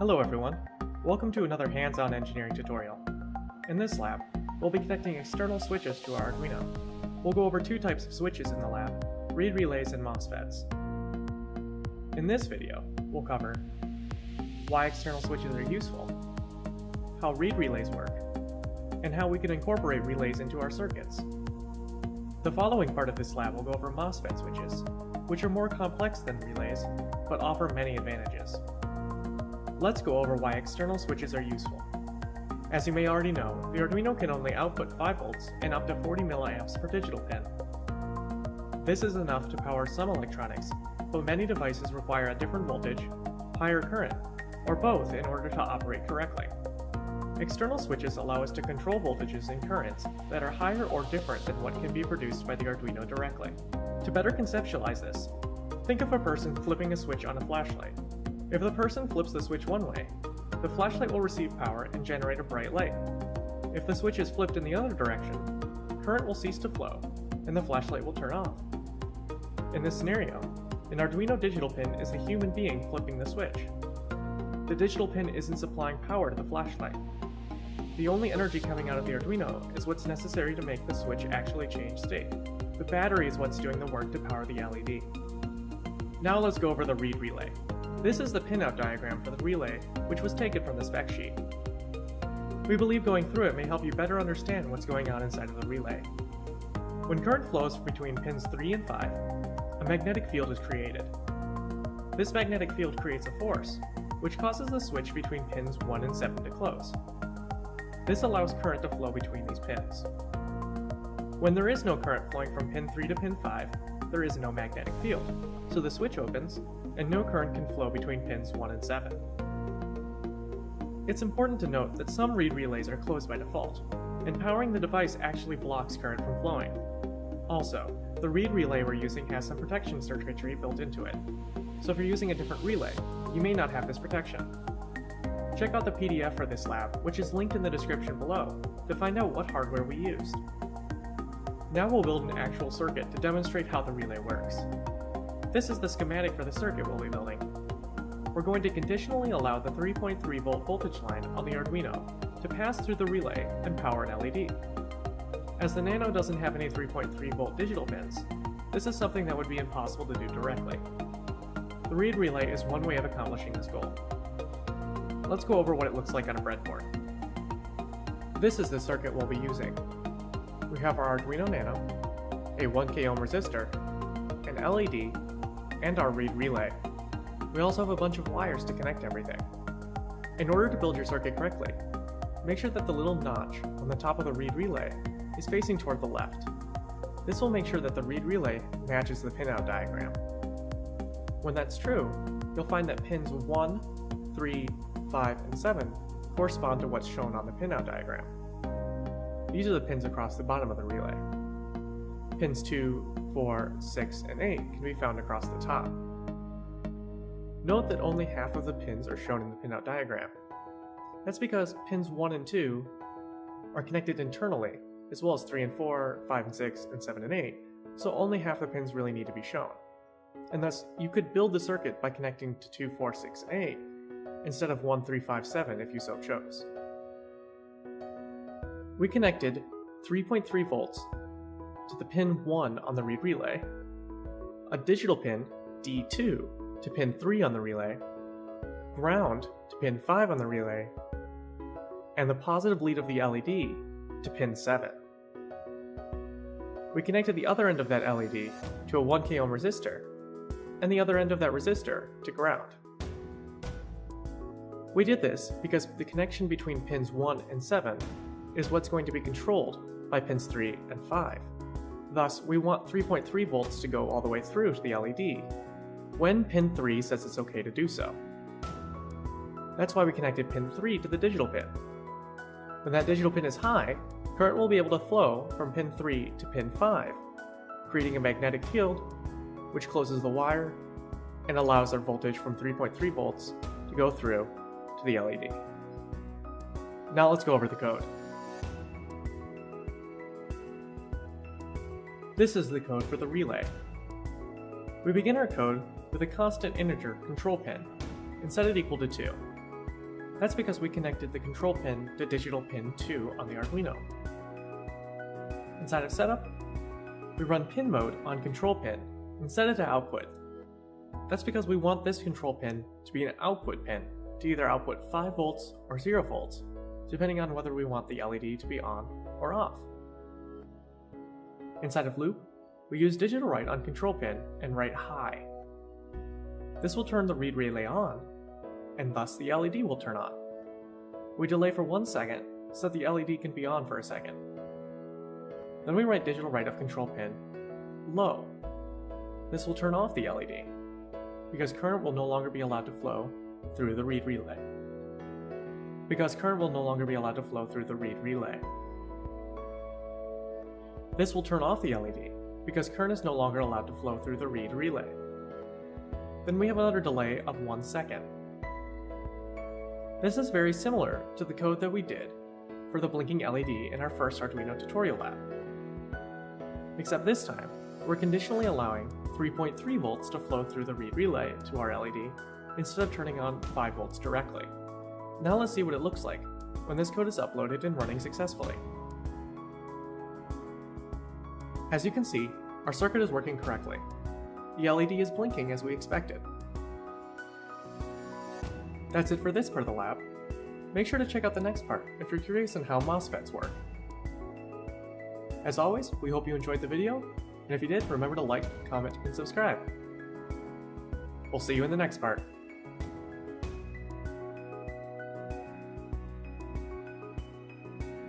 Hello everyone, welcome to another hands-on engineering tutorial. In this lab, we'll be connecting external switches to our Arduino. We'll go over two types of switches in the lab, read relays and MOSFETs. In this video, we'll cover why external switches are useful, how read relays work, and how we can incorporate relays into our circuits. The following part of this lab will go over MOSFET switches, which are more complex than relays, but offer many advantages. Let's go over why external switches are useful. As you may already know, the Arduino can only output 5 volts and up to 40 milliamps per digital pin. This is enough to power some electronics, but many devices require a different voltage, higher current, or both in order to operate correctly. External switches allow us to control voltages and currents that are higher or different than what can be produced by the Arduino directly. To better conceptualize this, think of a person flipping a switch on a flashlight. If the person flips the switch one way, the flashlight will receive power and generate a bright light. If the switch is flipped in the other direction, current will cease to flow, and the flashlight will turn off. In this scenario, an Arduino digital pin is a human being flipping the switch. The digital pin isn't supplying power to the flashlight. The only energy coming out of the Arduino is what's necessary to make the switch actually change state. The battery is what's doing the work to power the LED. Now let's go over the read relay. This is the pinout diagram for the relay, which was taken from the spec sheet. We believe going through it may help you better understand what's going on inside of the relay. When current flows between pins 3 and 5, a magnetic field is created. This magnetic field creates a force, which causes the switch between pins 1 and 7 to close. This allows current to flow between these pins. When there is no current flowing from pin 3 to pin 5, there is no magnetic field, so the switch opens and no current can flow between pins 1 and 7. It's important to note that some read relays are closed by default, and powering the device actually blocks current from flowing. Also, the read relay we're using has some protection circuitry built into it, so if you're using a different relay, you may not have this protection. Check out the PDF for this lab, which is linked in the description below, to find out what hardware we used. Now we'll build an actual circuit to demonstrate how the relay works. This is the schematic for the circuit we'll be building. We're going to conditionally allow the 3.3 volt voltage line on the Arduino to pass through the relay and power an LED. As the Nano doesn't have any 3.3 volt digital pins, this is something that would be impossible to do directly. The read relay is one way of accomplishing this goal. Let's go over what it looks like on a breadboard. This is the circuit we'll be using. We have our Arduino Nano, a 1K ohm resistor, an LED, and our read relay. We also have a bunch of wires to connect everything. In order to build your circuit correctly, make sure that the little notch on the top of the read relay is facing toward the left. This will make sure that the read relay matches the pinout diagram. When that's true, you'll find that pins 1, 3, 5, and 7 correspond to what's shown on the pinout diagram. These are the pins across the bottom of the relay. Pins 2, 4, 6, and 8 can be found across the top. Note that only half of the pins are shown in the pinout diagram. That's because pins 1 and 2 are connected internally, as well as 3 and 4, 5 and 6, and 7 and 8, so only half the pins really need to be shown. And thus, you could build the circuit by connecting to 2, 4, 6, and 8, instead of 1, 3, 5, 7 if you so chose. We connected 3.3 volts to the pin 1 on the read relay, a digital pin, D2, to pin 3 on the relay, ground to pin 5 on the relay, and the positive lead of the LED to pin 7. We connected the other end of that LED to a 1K ohm resistor, and the other end of that resistor to ground. We did this because the connection between pins 1 and 7 is what's going to be controlled by pins 3 and 5. Thus, we want 3.3 volts to go all the way through to the LED, when pin 3 says it's okay to do so. That's why we connected pin 3 to the digital pin. When that digital pin is high, current will be able to flow from pin 3 to pin 5, creating a magnetic field, which closes the wire and allows our voltage from 3.3 volts to go through to the LED. Now let's go over the code. This is the code for the relay. We begin our code with a constant integer control pin and set it equal to 2. That's because we connected the control pin to digital pin 2 on the Arduino. Inside of setup, we run pin mode on control pin and set it to output. That's because we want this control pin to be an output pin to either output 5 volts or 0 volts, depending on whether we want the LED to be on or off. Inside of loop, we use digital write on control pin and write high. This will turn the read relay on, and thus the LED will turn on. We delay for 1 second so that the LED can be on for a second. Then we write digital write of control pin low. This will turn off the LED, because current will no longer be allowed to flow through the read relay. This will turn off the LED, because current is no longer allowed to flow through the read relay. Then we have another delay of 1 second. This is very similar to the code that we did for the blinking LED in our first Arduino tutorial lab. Except this time, we're conditionally allowing 3.3 volts to flow through the read relay to our LED instead of turning on 5 volts directly. Now let's see what it looks like when this code is uploaded and running successfully. As you can see, our circuit is working correctly. The LED is blinking as we expected. That's it for this part of the lab. Make sure to check out the next part if you're curious on how MOSFETs work. As always, we hope you enjoyed the video, and if you did, remember to like, comment, and subscribe. We'll see you in the next part.